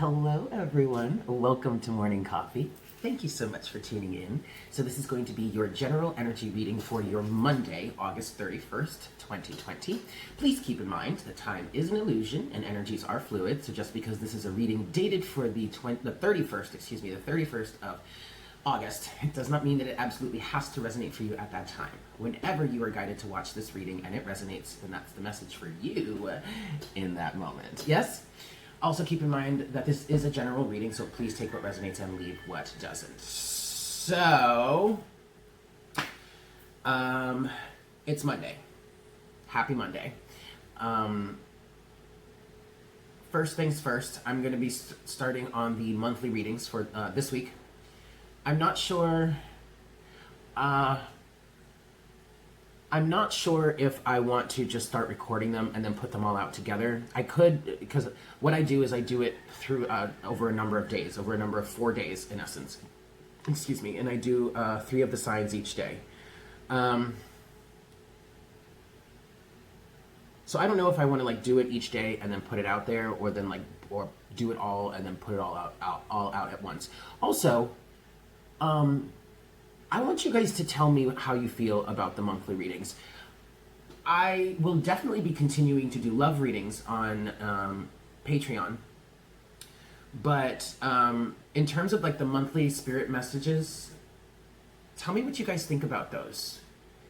Hello everyone, welcome to Morning Coffee. Thank you so much for tuning in. So this is going to be your general energy reading for your Monday, August 31st, 2020. Please keep in mind that time is an illusion and energies are fluid, so just because this is a reading dated for the 31st of August, it does not mean that it absolutely has to resonate for you at that time. Whenever you are guided to watch this reading and it resonates, then that's the message for you in that moment. Yes? Also keep in mind that this is a general reading, so please take what resonates and leave what doesn't. So, it's Monday. Happy Monday. First things first, I'm going to be starting on the monthly readings for this week. I'm not sure if I want to just start recording them and then put them all out together. I could, because what I do is I do it through over a number of days, over a number of 4 days in essence. Excuse me, and I do 3 of the signs each day. So I don't know if I want to like do it each day and then put it out there, or then or do it all and then put it all out at once. Also, I want you guys to tell me how you feel about the monthly readings. I will definitely be continuing to do love readings on Patreon. But in terms of like the monthly spirit messages, tell me what you guys think about those.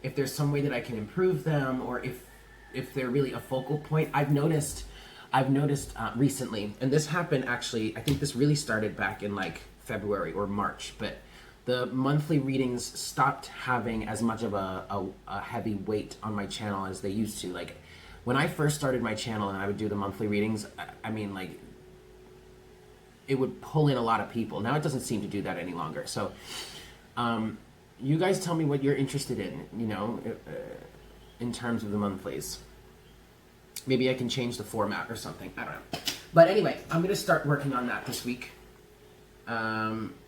If there's some way that I can improve them, or if they're really a focal point. I've noticed recently, and this happened actually, I think this really started back in like February or March, but the monthly readings stopped having as much of a heavy weight on my channel as they used to. Like, when I first started my channel and I would do the monthly readings, I mean, like, it would pull in a lot of people. Now it doesn't seem to do that any longer. So, you guys tell me what you're interested in, you know, in terms of the monthlies. Maybe I can change the format or something. I don't know. But anyway, I'm going to start working on that this week.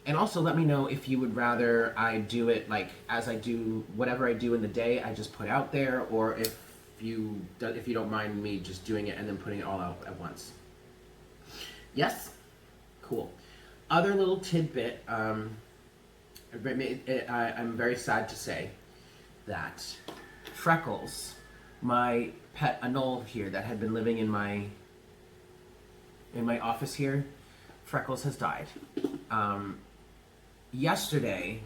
And also let me know if you would rather I do it like as I do whatever I do in the day, I just put out there, or if you don't mind me just doing it and then putting it all out at once. Yes? Cool. Other little tidbit, I'm very sad to say that Freckles, my pet Anole here that had been living in my office here, Freckles has died. Yesterday,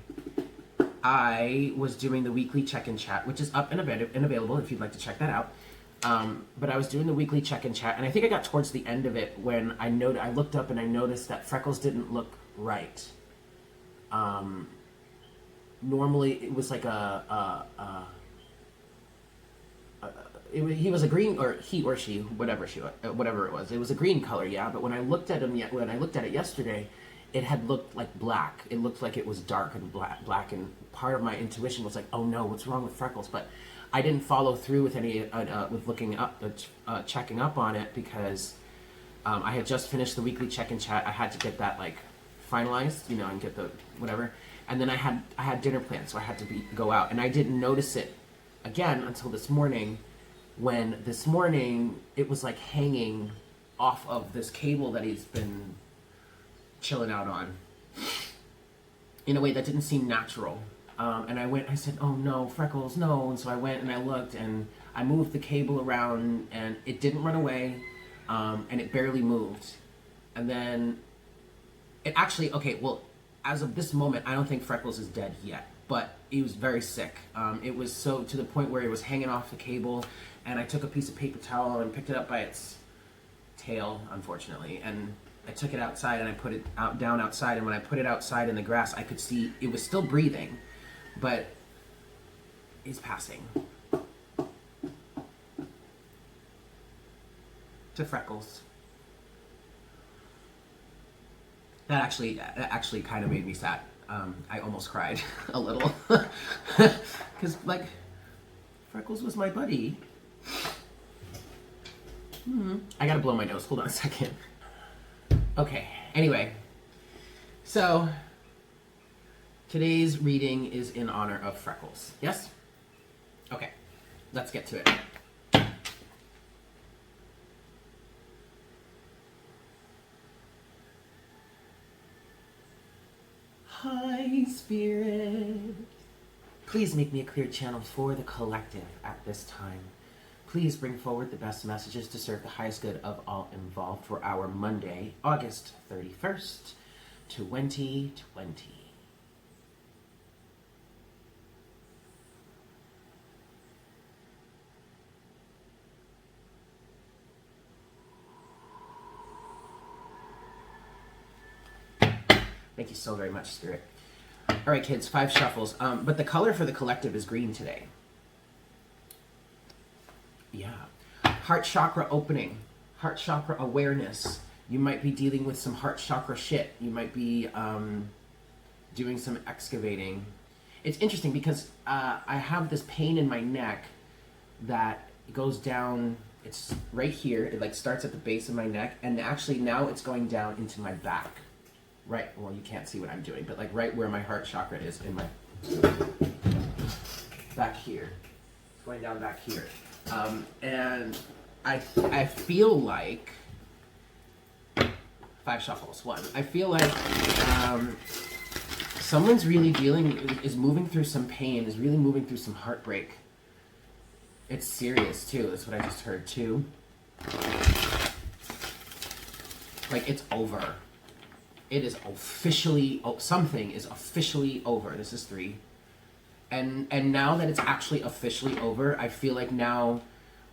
I was doing the weekly check-in chat, which is up and available if you'd like to check that out. But I was doing the weekly check-in chat, and I think I got towards the end of it when I looked up and I noticed that Freckles didn't look right. Normally, it was like he was a green, or he or she, whatever it was. It was a green color, yeah. But when I looked at it yesterday, it had looked like black. It looked like it was dark and black. And part of my intuition was like, oh no, what's wrong with Freckles? But I didn't follow through with with looking up, checking up on it, because I had just finished the weekly check-in chat. I had to get that like finalized, you know, and get the whatever. And then I had dinner plans, so I had to go out, and I didn't notice it again until this morning. When this morning it was like hanging off of this cable that he's been chilling out on in a way that didn't seem natural. And I said, oh no, Freckles, no. And so I went and I looked and I moved the cable around and it didn't run away, and it barely moved. And then it actually, okay, well, as of this moment, I don't think Freckles is dead yet, but he was very sick. It was so to the point where it was hanging off the cable, and I took a piece of paper towel and picked it up by its tail, unfortunately, and I took it outside and I put it down outside, and when I put it outside in the grass, I could see it was still breathing, but he's passing. To Freckles. That actually kind of made me sad. I almost cried a little. Because, like, Freckles was my buddy. I gotta blow my nose. Hold on a second. Okay, anyway. So, today's reading is in honor of Freckles. Yes? Okay, let's get to it. Hi, Spirit. Please make me a clear channel for the collective at this time. Please bring forward the best messages to serve the highest good of all involved for our Monday, August 31st, 2020. Thank you so very much, Spirit. All right, kids, 5 shuffles. But the color for the collective is green today. Yeah. Heart chakra opening. Heart chakra awareness. You might be dealing with some heart chakra shit. You might be doing some excavating. It's interesting because I have this pain in my neck that goes down. It's right here. It like starts at the base of my neck. And actually now it's going down into my back. Right, well, you can't see what I'm doing, but like right where my heart chakra is in my, back here. It's going down back here. And I feel like, 5 shuffles, 1. I feel like someone's really is moving through some pain, is really moving through some heartbreak. It's serious too, that's what I just heard too. Like it's over. It is officially, something is officially over. This is 3. And now that it's actually officially over, I feel like now,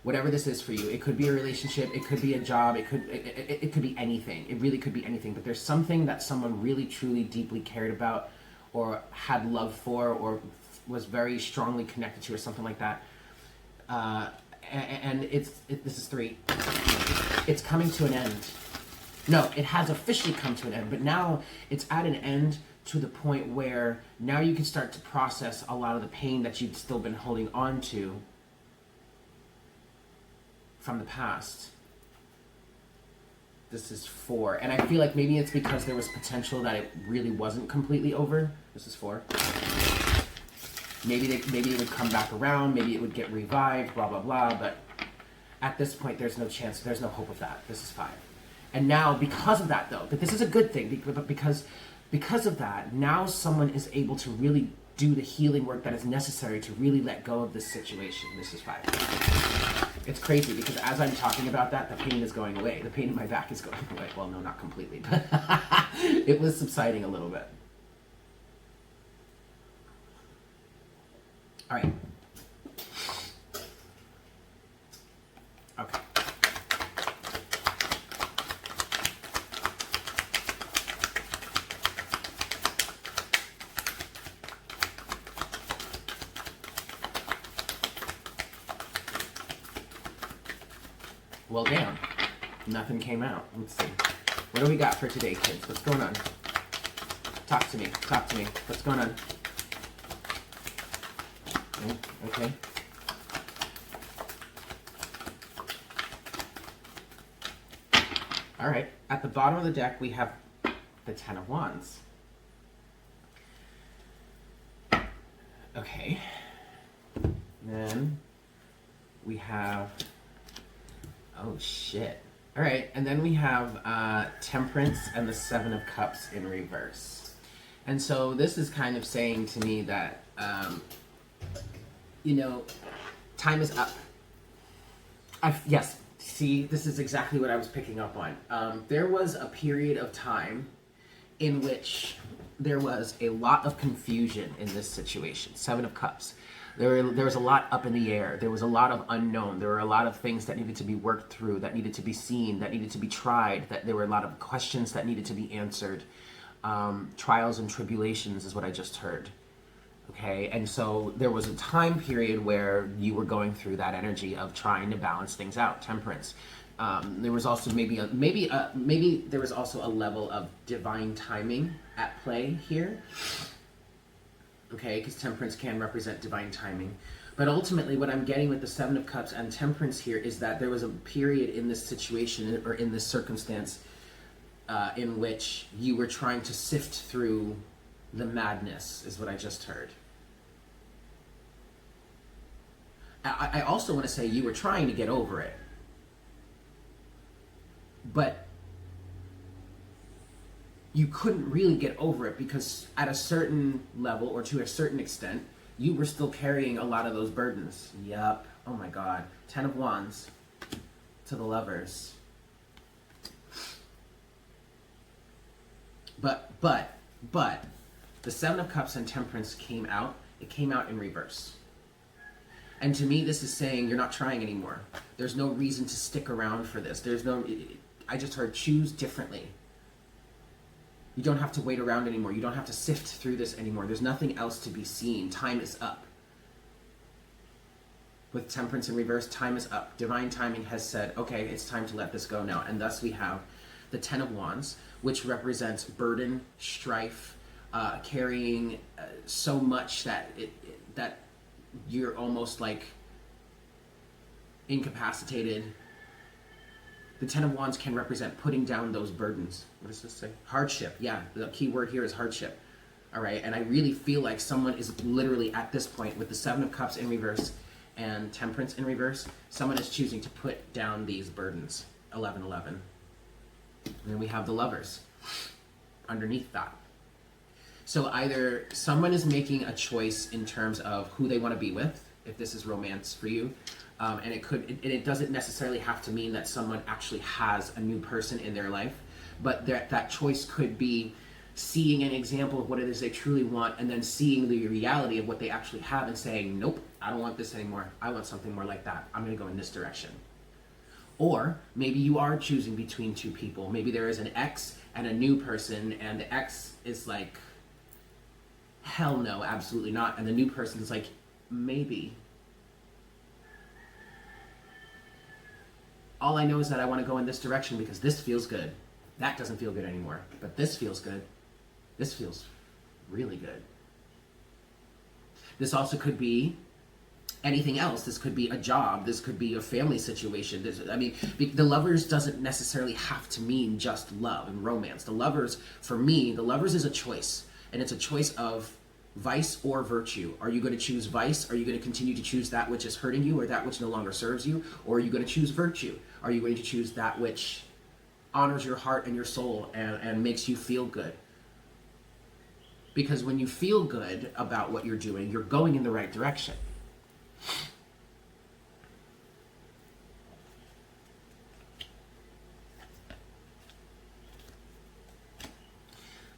whatever this is for you, it could be a relationship, it could be a job, it could be anything. It really could be anything. But there's something that someone really, truly, deeply cared about or had love for or was very strongly connected to or something like that. And this is 3. It's coming to an end. No, it has officially come to an end, but now it's at an end to the point where now you can start to process a lot of the pain that you've still been holding on to from the past. This is 4, and I feel like maybe it's because there was potential that it really wasn't completely over. This is 4. Maybe it would come back around, maybe it would get revived, blah, blah, blah, but at this point there's no chance, there's no hope of that. This is 5. And now, because of that, though, but this is a good thing, because of that, now someone is able to really do the healing work that is necessary to really let go of this situation. This is 5. It's crazy, because as I'm talking about that, the pain is going away. The pain in my back is going away. Well, no, not completely, but it was subsiding a little bit. All right. Okay. Well, damn. Nothing came out. Let's see. What do we got for today, kids? What's going on? Talk to me. Talk to me. What's going on? Okay. All right. At the bottom of the deck, we have the 10 of Wands. Okay. Then we have... Oh, shit. All right, and then we have Temperance and the 7 of Cups in reverse. And so this is kind of saying to me that, you know, time is up. Yes, see, this is exactly what I was picking up on. There was a period of time in which there was a lot of confusion in this situation. 7 of Cups. There was a lot up in the air. There was a lot of unknown. There were a lot of things that needed to be worked through, that needed to be seen, that needed to be tried, that there were a lot of questions that needed to be answered. Trials and tribulations is what I just heard. Okay, and so there was a time period where you were going through that energy of trying to balance things out, Temperance. There was also maybe there was also a level of divine timing at play here. Okay, because Temperance can represent divine timing. But ultimately, what I'm getting with the 7 of Cups and Temperance here is that there was a period in this situation or in this circumstance in which you were trying to sift through the madness, is what I just heard. I also want to say you were trying to get over it. But you couldn't really get over it because at a certain level or to a certain extent, you were still carrying a lot of those burdens. Yep. Oh my God. 10 of Wands to the Lovers. But the Seven of Cups and Temperance came out. It came out in reverse. And to me, this is saying you're not trying anymore. There's no reason to stick around for this. I just heard choose differently. You don't have to wait around anymore. You don't have to sift through this anymore. There's nothing else to be seen. Time is up. With Temperance in reverse, time is up. Divine timing has said, okay, it's time to let this go now. And thus we have the Ten of Wands, which represents burden, strife, carrying so much that that you're almost like incapacitated. The Ten of Wands can represent putting down those burdens. What does this say? Hardship. Yeah, the key word here is hardship. All right, and I really feel like someone is literally at this point with the Seven of Cups in reverse and Temperance in reverse, someone is choosing to put down these burdens. 11-11. And then we have the Lovers underneath that. So either someone is making a choice in terms of who they want to be with, if this is romance for you, and it doesn't necessarily have to mean that someone actually has a new person in their life, but that choice could be seeing an example of what it is they truly want and then seeing the reality of what they actually have and saying, nope, I don't want this anymore. I want something more like that. I'm going to go in this direction. Or maybe you are choosing between two people. Maybe there is an ex and a new person, and the ex is like, hell no, absolutely not. And the new person is like, maybe. All I know is that I want to go in this direction because this feels good. That doesn't feel good anymore. But this feels good. This feels really good. This also could be anything else. This could be a job. This could be a family situation. The Lovers doesn't necessarily have to mean just love and romance. The Lovers, for me, the Lovers is a choice. And it's a choice of vice or virtue. Are you going to choose vice? Are you going to continue to choose that which is hurting you or that which no longer serves you? Or are you going to choose virtue? Are you going to choose that which honors your heart and your soul and makes you feel good? Because when you feel good about what you're doing, you're going in the right direction.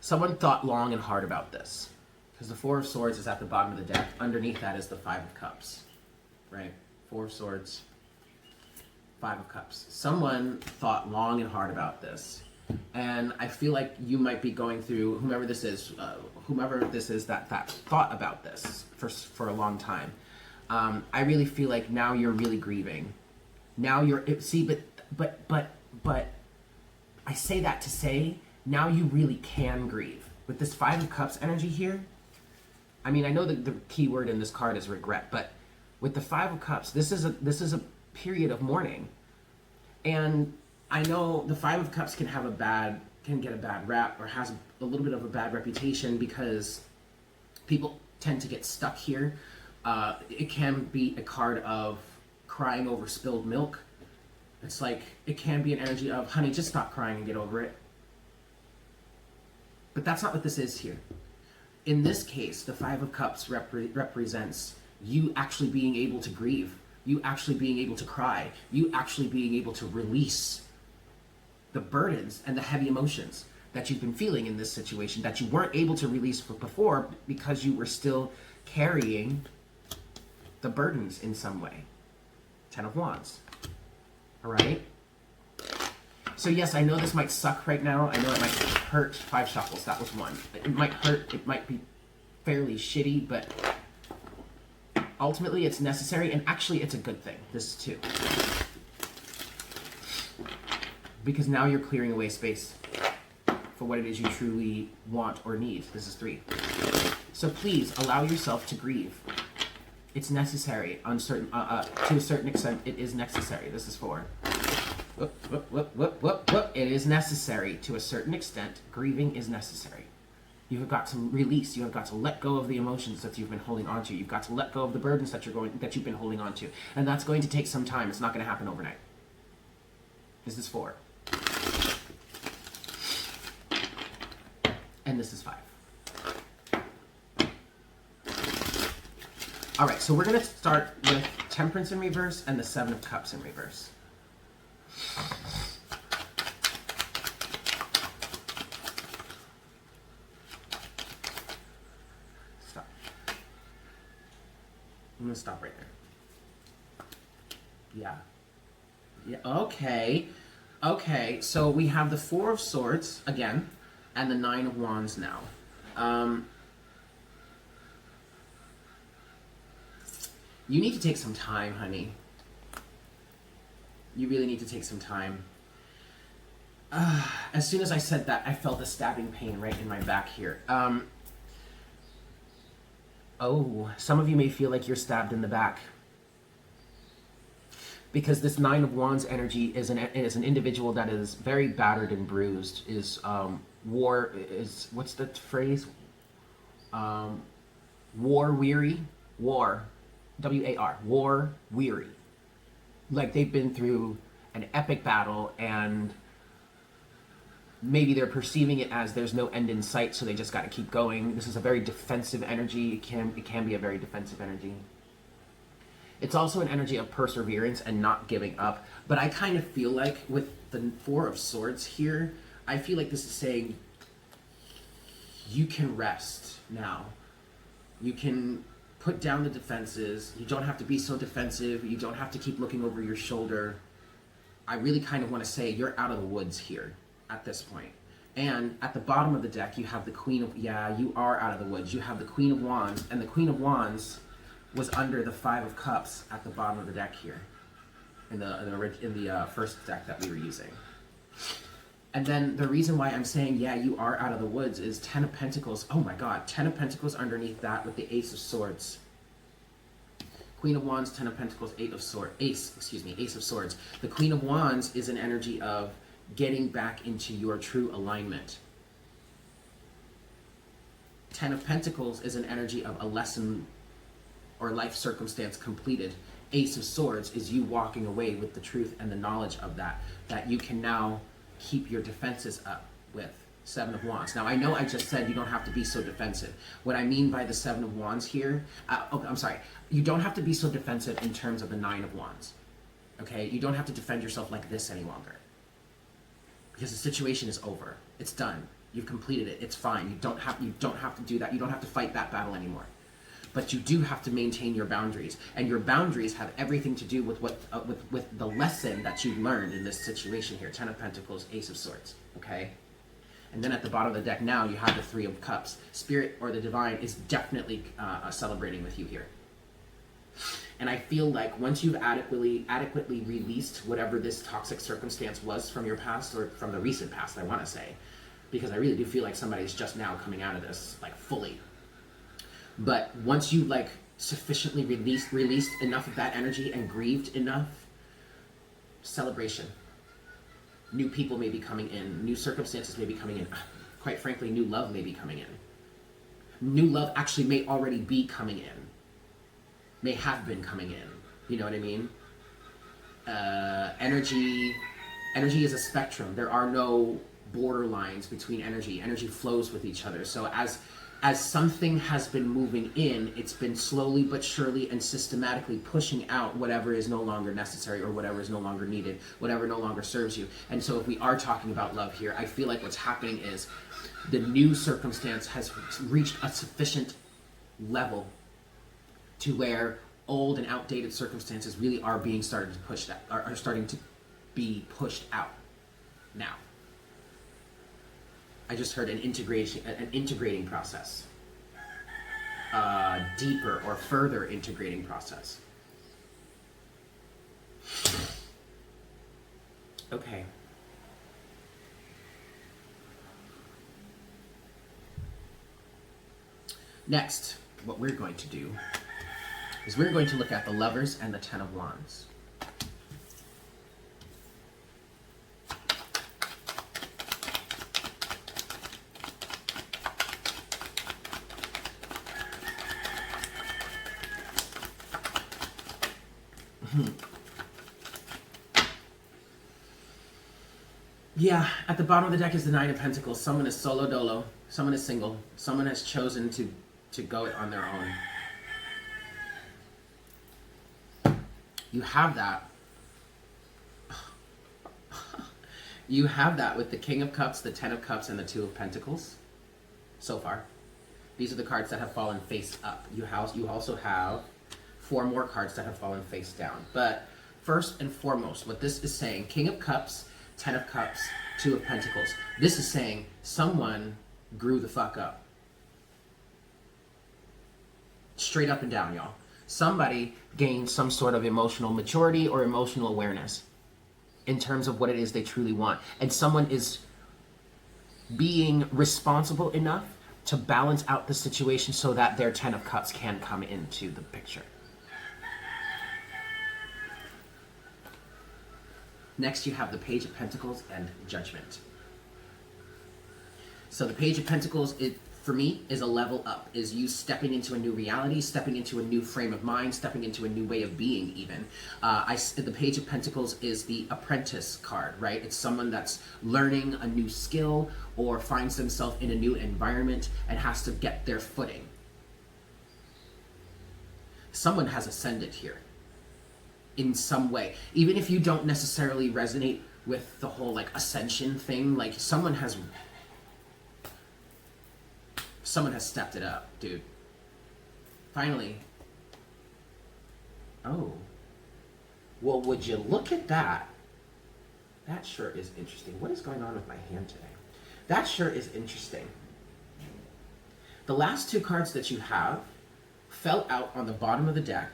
Someone thought long and hard about this. Because the Four of Swords is at the bottom of the deck. Underneath that is the Five of Cups. Right? Four of Swords, Five of Cups. Someone thought long and hard about this. And I feel like you might be going through, whomever this is that thought about this for a long time. I really feel like now you're really grieving. Now you're, but I say that to say, now you really can grieve. With this Five of Cups energy here, I mean, I know that the key word in this card is regret, but with the Five of Cups, this is a period of mourning. And I know the Five of Cups can get a bad rap or has a little bit of a bad reputation because people tend to get stuck here. It can be a card of crying over spilled milk. It's like, it can be an energy of, honey, just stop crying and get over it. But that's not what this is here. In this case, the Five of Cups represents you actually being able to grieve, you actually being able to cry, you actually being able to release the burdens and the heavy emotions that you've been feeling in this situation that you weren't able to release before because you were still carrying the burdens in some way. Ten of Wands. All right? So yes, I know this might suck right now. I know it might hurt. Five shuffles, that was one. It might hurt. It might be fairly shitty, but ultimately it's necessary, and actually it's a good thing, this too. Because now you're clearing away space for what it is you truly want or need. This is three. So please allow yourself to grieve. It's necessary. To a certain extent, it is necessary. This is four. It is necessary to a certain extent. Grieving is necessary. You have got to release. You have got to let go of the emotions that you've been holding on to. You've got to let go of the burdens that you've been holding on to, and that's going to take some time. It's not going to happen overnight. This is four. and this is 5. All right, so we're going to start with Temperance in reverse and the 7 of Cups in reverse. Stop. I'm going to stop right there. Yeah. Yeah, okay. Okay, so we have the 4 of Swords again, and the 9 of Wands now. You need to take some time, honey. You really need to take some time. As soon as I said that, I felt a stabbing pain right in my back here. Oh, some of you may feel like you're stabbed in the back. Because this 9 of Wands energy is an individual that is very battered and bruised, what's the phrase? War weary? War. W-A-R. War weary. Like they've been through an epic battle and maybe they're perceiving it as there's no end in sight, so they just got to keep going. This is a very defensive energy. It can be a very defensive energy. It's also an energy of perseverance and not giving up. But I kind of feel like with the 4 of Swords here, I feel like this is saying you can rest now. You can put down the defenses. You don't have to be so defensive. You don't have to keep looking over your shoulder. I really kind of want to say you're out of the woods here at this point. And at the bottom of the deck, you have the Queen of... Yeah, you are out of the woods. You have the Queen of Wands, and the Queen of Wands was under the 5 of Cups at the bottom of the deck here, in the first deck that we were using. And then the reason why I'm saying, yeah, you are out of the woods is 10 of Pentacles. Oh my God, 10 of Pentacles underneath that with the Ace of Swords. Queen of Wands, 10 of Pentacles, Ace of Swords. The Queen of Wands is an energy of getting back into your true alignment. 10 of Pentacles is an energy of a lesson or life circumstance completed. Ace of Swords is you walking away with the truth and the knowledge of that you can now keep your defenses up with. 7 of Wands. Now, I know I just said you don't have to be so defensive. What I mean by the 7 of Wands here, I'm sorry, you don't have to be so defensive in terms of the 9 of Wands. Okay? You don't have to defend yourself like this any longer. Because the situation is over. It's done. You've completed it. It's fine. You don't have to do that. You don't have to fight that battle anymore. But you do have to maintain your boundaries, and your boundaries have everything to do with with the lesson that you learned in this situation here. 10 of Pentacles, Ace of Swords. Okay, and then at the bottom of the deck now you have the 3 of Cups. Spirit or the Divine is definitely celebrating with you here. And I feel like once you've adequately released whatever this toxic circumstance was from your past, or from the recent past, I want to say, because I really do feel like somebody's just now coming out of this like fully. But once you like sufficiently released enough of that energy and grieved enough, celebration. New people may be coming in. New circumstances may be coming in. Quite frankly, new love may be coming in. New love actually may already be coming in. May have been coming in. You know what I mean? Energy is a spectrum. There are no borderlines between energy. Energy flows with each other. So as something has been moving in, it's been slowly but surely and systematically pushing out whatever is no longer necessary or whatever is no longer needed, whatever no longer serves you. And so if we are talking about love here, I feel like what's happening is the new circumstance has reached a sufficient level to where old and outdated circumstances really are being starting to be pushed out now. I just heard an integrating process. Deeper or further integrating process. Okay. Next, what we're going to do is we're going to look at the Lovers and the 10 of Wands. Yeah, at the bottom of the deck is the Nine of Pentacles. Someone is solo dolo. Someone is single. Someone has chosen to go it on their own. You have that. You have that with the King of Cups, the Ten of Cups, and the Two of Pentacles. So far. These are the cards that have fallen face up. You also have 4 more cards that have fallen face down. But first and foremost, what this is saying, King of Cups, Ten of Cups, Two of Pentacles. This is saying someone grew the fuck up. Straight up and down, y'all. Somebody gained some sort of emotional maturity or emotional awareness in terms of what it is they truly want. And someone is being responsible enough to balance out the situation so that their Ten of Cups can come into the picture. Next, you have the Page of Pentacles and Judgment. So the Page of Pentacles, for me, is a level up. Is you stepping into a new reality, stepping into a new frame of mind, stepping into a new way of being, even. The Page of Pentacles is the apprentice card, right? It's someone that's learning a new skill or finds themselves in a new environment and has to get their footing. Someone has ascended here in some way. Even if you don't necessarily resonate with the whole like ascension thing, like someone has stepped it up, dude. Finally. Oh. Well, would you look at that? That sure is interesting. What is going on with my hand today? That sure is interesting. The last 2 cards that you have fell out on the bottom of the deck,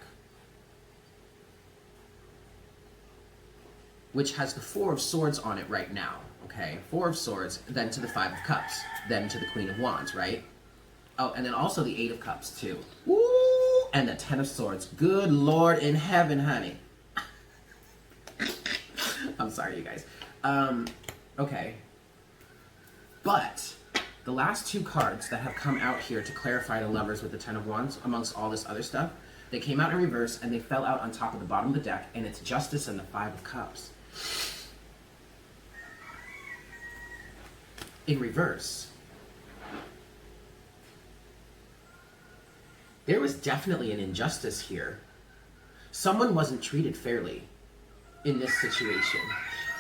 which has the 4 of Swords on it right now, okay? 4 of Swords, then to the 5 of Cups, then to the Queen of Wands, right? Oh, and then also the 8 of Cups, too. Woo! And the 10 of Swords. Good Lord in heaven, honey. I'm sorry, you guys. Okay. But the last 2 cards that have come out here to clarify the Lovers with the 10 of Wands, amongst all this other stuff, they came out in reverse, and they fell out on top of the bottom of the deck, and it's Justice and the 5 of Cups. In reverse, there was definitely an injustice here. Someone wasn't treated fairly in this situation.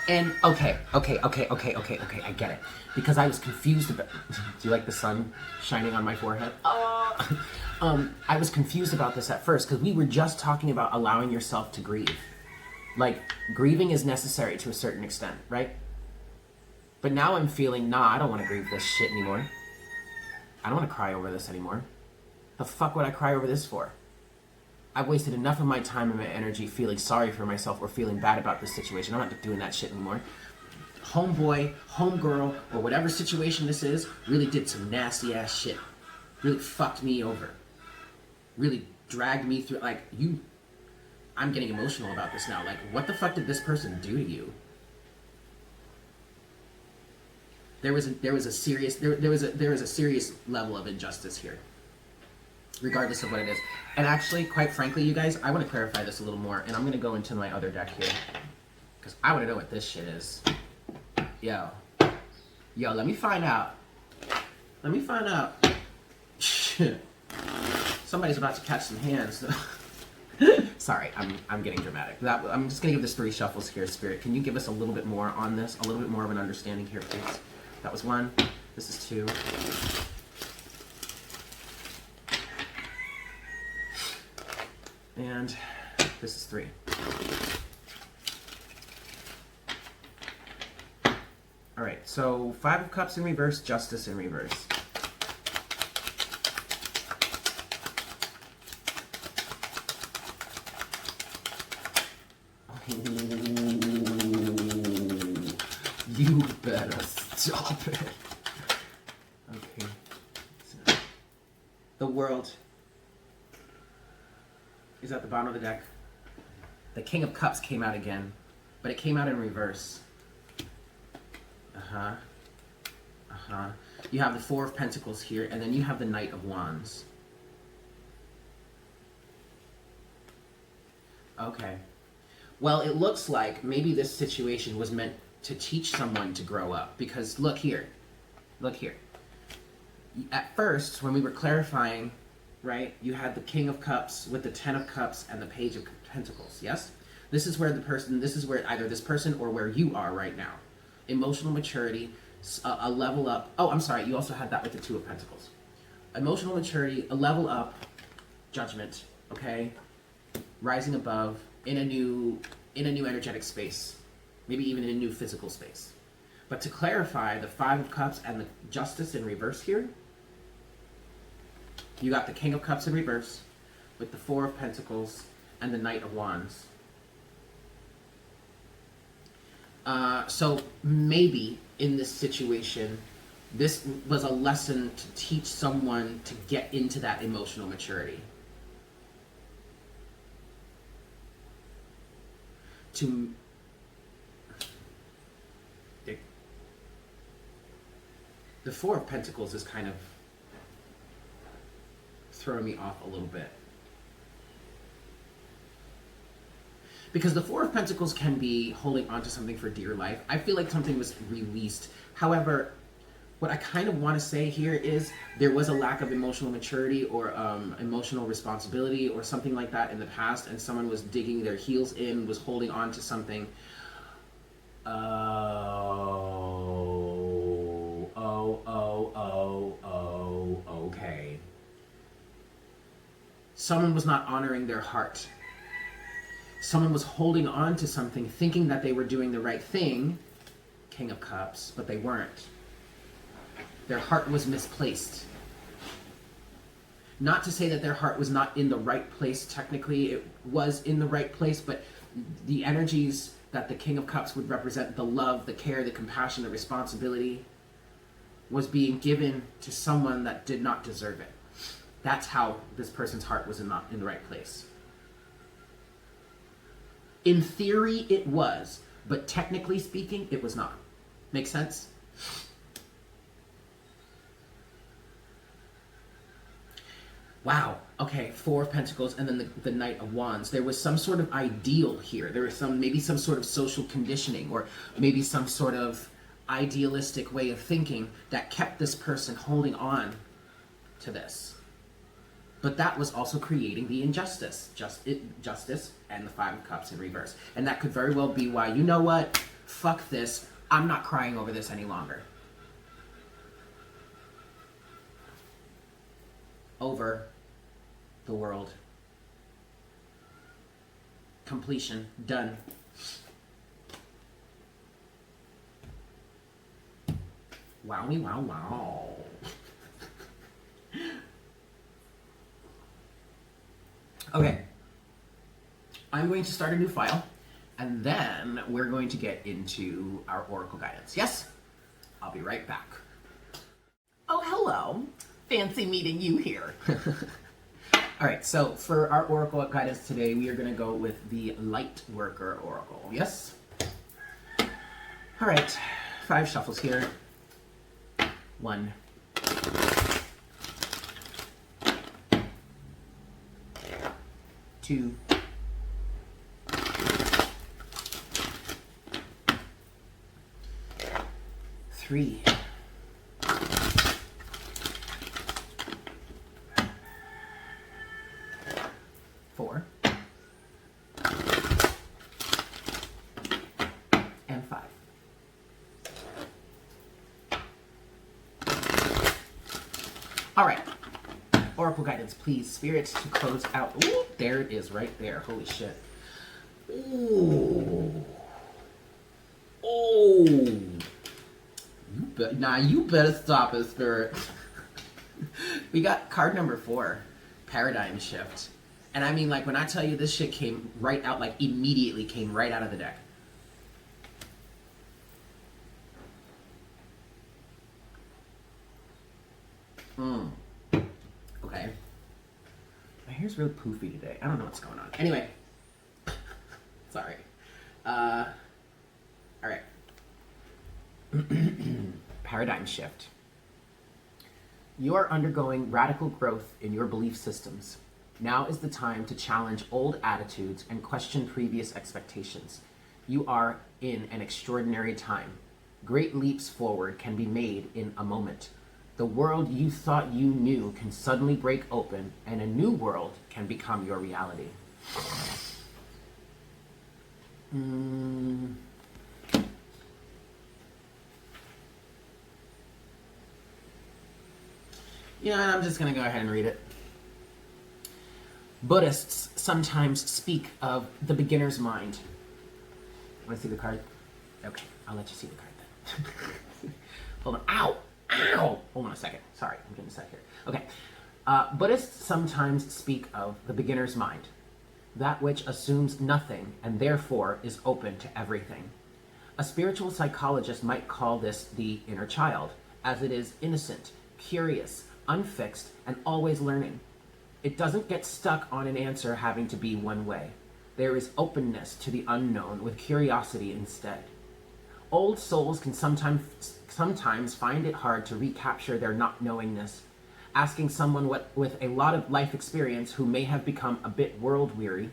And okay, I get it. Because I was confused about... Do you like the sun shining on my forehead? I was confused about this at first, because we were just talking about allowing yourself to grieve. Like, grieving is necessary to a certain extent, right? But now I'm feeling, nah, I don't want to grieve this shit anymore. I don't want to cry over this anymore. The fuck would I cry over this for? I've wasted enough of my time and my energy feeling sorry for myself or feeling bad about this situation. I'm not doing that shit anymore. Homeboy, homegirl, or whatever situation this is, really did some nasty ass shit. Really fucked me over. Really dragged me through, like, I'm getting emotional about this now. Like, what the fuck did this person do to you? There was a serious level of injustice here, regardless of what it is. And actually, quite frankly, you guys, I want to clarify this a little more, and I'm going to go into my other deck here, because I want to know what this shit is. Yo, let me find out. Somebody's about to catch some hands. Sorry, I'm getting dramatic. I'm just going to give this 3 shuffles here, Spirit. Can you give us a little bit more on this? A little bit more of an understanding here, please? That was 1. This is 2. And this is 3. All right, so 5 of Cups in reverse, Justice in reverse. You better stop it. Okay. So, the World is at the bottom of the deck. The King of Cups came out again, but it came out in reverse. You have the 4 of Pentacles here, and then you have the Knight of Wands. Okay. Well, it looks like maybe this situation was meant to teach someone to grow up. Because look here. At first, when we were clarifying, right, you had the King of Cups with the Ten of Cups and the Page of Pentacles, yes? This is where either this person or where you are right now. Emotional maturity, a level up. Oh, I'm sorry, you also had that with the Two of Pentacles. Emotional maturity, a level up, judgment, okay? Rising above in a new energetic space, maybe even in a new physical space. But to clarify, the Five of Cups and the Justice in reverse here, you got the King of Cups in reverse with the Four of Pentacles and the Knight of Wands. So maybe in this situation, this was a lesson to teach someone to get into that emotional maturity. The Four of Pentacles is kind of throwing me off a little bit. Because the Four of Pentacles can be holding on to something for dear life. I feel like something was released. However, what I kind of want to say here is there was a lack of emotional maturity or emotional responsibility or something like that in the past, and someone was digging their heels in, was holding on to something. Okay. Someone was not honoring their heart. Someone was holding on to something, thinking that they were doing the right thing, King of Cups, but they weren't. Their heart was misplaced. Not to say that their heart was not in the right place. Technically, it was in the right place, but the energies that the King of Cups would represent, the love, the care, the compassion, the responsibility, was being given to someone that did not deserve it. That's how this person's heart was not in the right place. In theory, it was, but technically speaking, it was not. Make sense? Wow. Okay, Four of Pentacles and then the Knight of Wands. There was some sort of ideal here. There was maybe some sort of social conditioning or maybe some sort of idealistic way of thinking that kept this person holding on to this. But that was also creating the injustice, justice and the Five of Cups in reverse. And that could very well be why, you know what, fuck this, I'm not crying over this any longer. Over the world. Completion, done. Wowie, wow, wow. Okay, I'm going to start a new file, and then we're going to get into our oracle guidance. Yes? I'll be right back. Oh, hello. Fancy meeting you here. All right, so for our oracle guidance today, we are going to go with the Light Worker Oracle. Yes? All right, 5 shuffles here. 1. 2. 3. 4. And 5. All right. Oracle guidance, please. Spirit to close out. Ooh, there it is right there. Holy shit. Ooh. Oh. You better stop it, Spirit. We got card number 4, Paradigm Shift. And I mean, like, when I tell you this shit came right out, like, immediately came right out of the deck. Okay. My hair's really poofy today. I don't know what's going on. Anyway. Sorry. All right. Paradigm shift. You are undergoing radical growth in your belief systems. Now is the time to challenge old attitudes and question previous expectations. You are in an extraordinary time. Great leaps forward can be made in a moment. The world you thought you knew can suddenly break open, and a new world can become your reality. Yeah, I'm just going to go ahead and read it. Buddhists sometimes speak of the beginner's mind. Want to see the card? Okay, I'll let you see the card then. Hold on. Ow! Ow! Hold on a second. Sorry, I'm getting set here. Okay. Buddhists sometimes speak of the beginner's mind, that which assumes nothing and therefore is open to everything. A spiritual psychologist might call this the inner child, as it is innocent, curious, unfixed, and always learning. It doesn't get stuck on an answer having to be one way. There is openness to the unknown with curiosity instead. Old souls can sometimes find it hard to recapture their not knowingness. Asking someone with a lot of life experience who may have become a bit world weary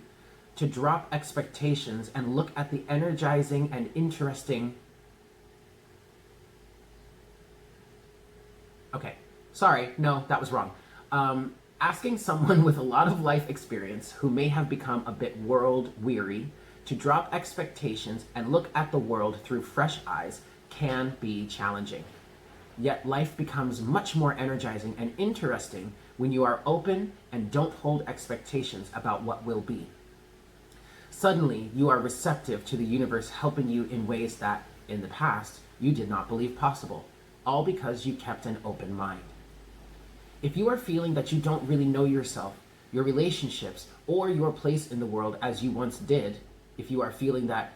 to drop expectations and look at the energizing and interesting... Okay, sorry, no, that was wrong. Asking someone with a lot of life experience who may have become a bit world weary to drop expectations and look at the world through fresh eyes can be challenging. Yet life becomes much more energizing and interesting when you are open and don't hold expectations about what will be. Suddenly, you are receptive to the universe helping you in ways that, in the past, you did not believe possible, all because you kept an open mind. If you are feeling that you don't really know yourself, your relationships, or your place in the world as you once did, if you are feeling that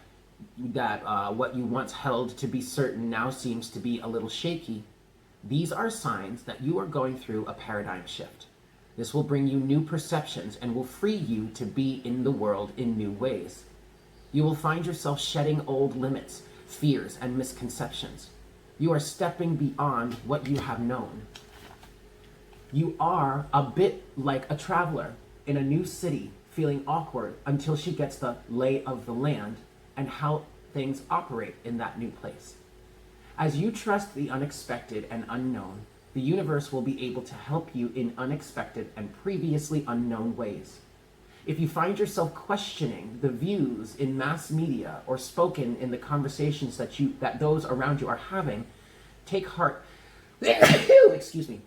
what you once held to be certain now seems to be a little shaky, these are signs that you are going through a paradigm shift. This will bring you new perceptions and will free you to be in the world in new ways. You will find yourself shedding old limits, fears, and misconceptions. You are stepping beyond what you have known. You are a bit like a traveler in a new city, feeling awkward until she gets the lay of the land and how things operate in that new place. As you trust the unexpected and unknown, the universe will be able to help you in unexpected and previously unknown ways. If you find yourself questioning the views in mass media or spoken in the conversations that those around you are having, take heart. Excuse me.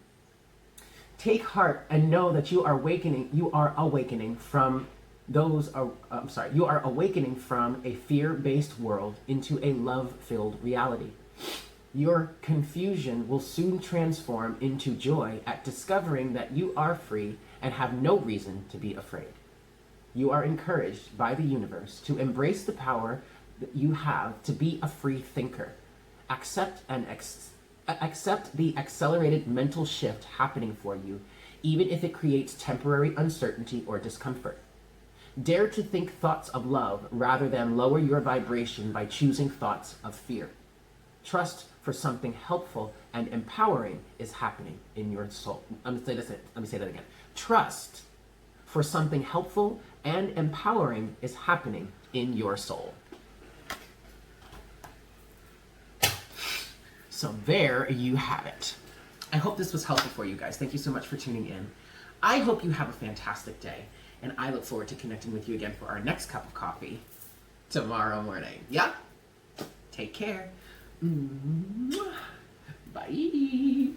Take heart and know that you are awakening from a fear-based world into a love-filled reality. Your confusion will soon transform into joy at discovering that you are free and have no reason to be afraid. You are encouraged by the universe to embrace the power that you have to be a free thinker. Accept the accelerated mental shift happening for you, even if it creates temporary uncertainty or discomfort. Dare to think thoughts of love rather than lower your vibration by choosing thoughts of fear. Trust for something helpful and empowering is happening in your soul. Let me say that again. Trust for something helpful and empowering is happening in your soul. So there you have it. I hope this was helpful for you guys. Thank you so much for tuning in. I hope you have a fantastic day, and I look forward to connecting with you again for our next cup of coffee tomorrow morning. Yeah? Take care. Bye.